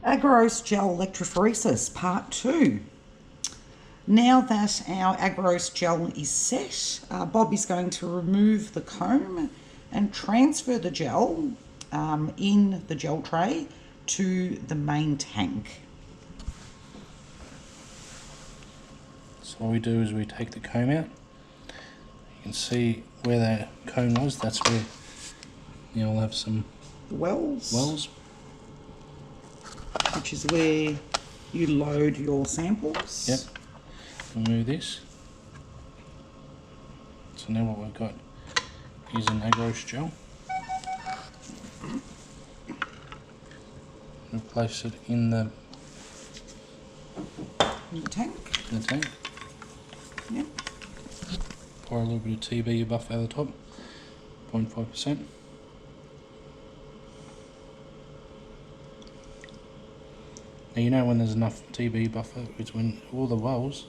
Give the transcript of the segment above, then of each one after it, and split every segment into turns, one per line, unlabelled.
Agarose gel electrophoresis part 2. Now that our agarose gel is set, Bob is going to remove the comb and transfer the gel in the gel tray to the main tank.
So what we do is we take the comb out. You can see where that comb was. That's where you'll have some wells,
which is where you load your samples.
Yep. Remove this. So now what we've got is an agarose gel. We'll place it in the
tank. Yep.
Pour a little bit of TB buff over the top, 0.5%. Now you know when there's enough TB buffer, it's when all the wells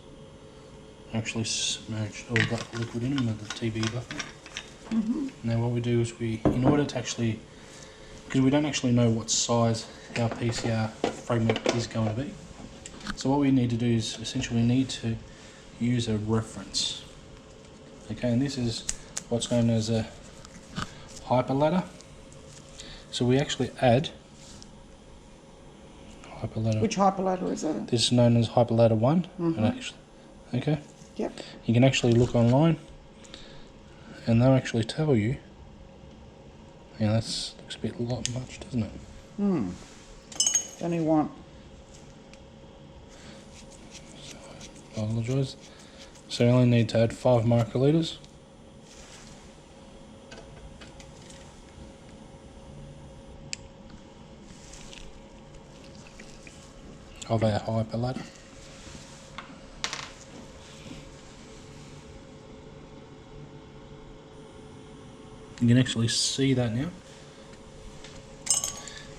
are actually submerged or got liquid in them with the TB buffer. Now what we do is in order to actually, because we don't actually know what size our PCR fragment is going to be, so what we need to do is essentially need to use a reference. Okay, and this is what's known as a hyperladder. So we actually add hyperladder.
Which hyperladder is it?
This is known as hyperladder 1. Actually, okay.
Yep.
You can actually look online, and they'll actually tell you. Yeah, that looks a lot much, doesn't it?
Only want.
I apologise. So you only need to add 5 microlitres. Of our hyperladder. You can actually see that now,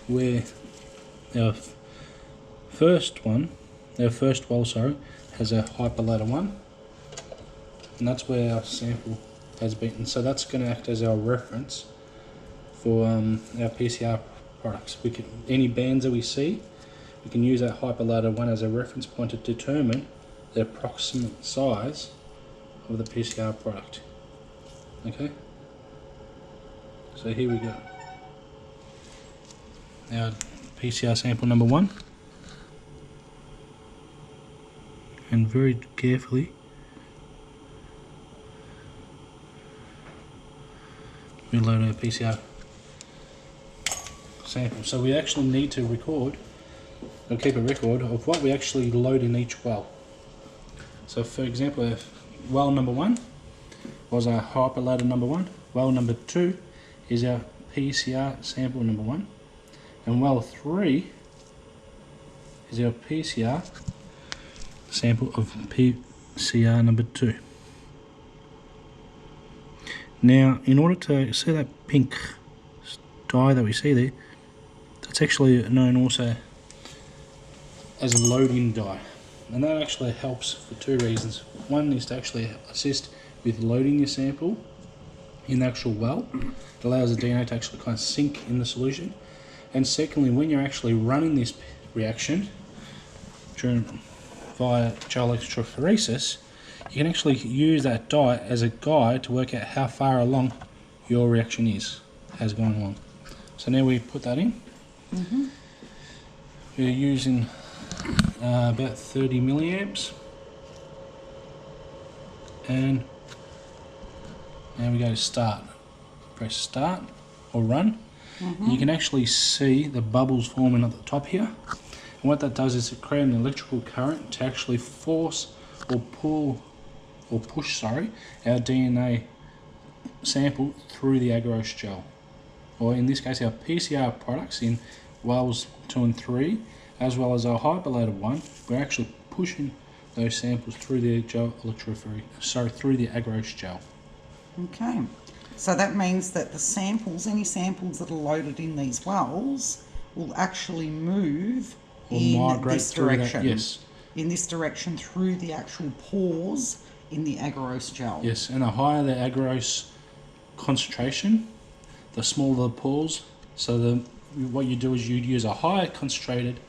where our first well, has a hyperladder 1, and that's where our sample has been. So that's going to act as our reference for our PCR products. Any bands that we see, we can use that hyperladder 1 as a reference point to determine the approximate size of the PCR product. Okay? So here we go. Our PCR sample number 1. And very carefully we load our PCR sample. So we actually need to record or keep a record of what we actually load in each well. So for example, if well number 1 was our hyperladder number 1, well number 2 is our PCR sample number 1, and well 3 is our PCR sample of PCR number 2. Now, in order to see that pink dye that we see there, that's actually known also as a load-in dye, and that actually helps for 2 reasons. One is to actually assist with loading your sample in the actual well. It allows the DNA to actually kind of sink in the solution, and secondly, when you're actually running this reaction via gel electrophoresis, you can actually use that dye as a guide to work out how far along your reaction has gone along. So now we put that in. We're using about 30 milliamps, and now we go to start. Press start or run. You can actually see the bubbles forming at the top here, and what that does is it creates an electrical current to actually force or push our DNA sample through the agarose gel, or in this case our PCR products in wells 2 and 3, as well as our hyperladder 1. We're actually pushing those samples through the gel through the agarose gel.
Okay, so that means that the samples, any samples that are loaded in these wells, will actually move in this direction.
Yes.
In this direction through the actual pores in the agarose gel.
Yes, and the higher the agarose concentration, the smaller the pores. So what you do is you'd use a higher concentrated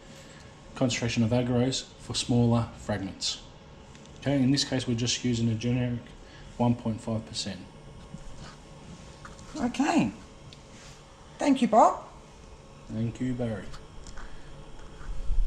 concentration of agarose for smaller fragments. Okay, in this case we're just using a generic 1.5%.
Okay. Thank you, Bob.
Thank you, Barry.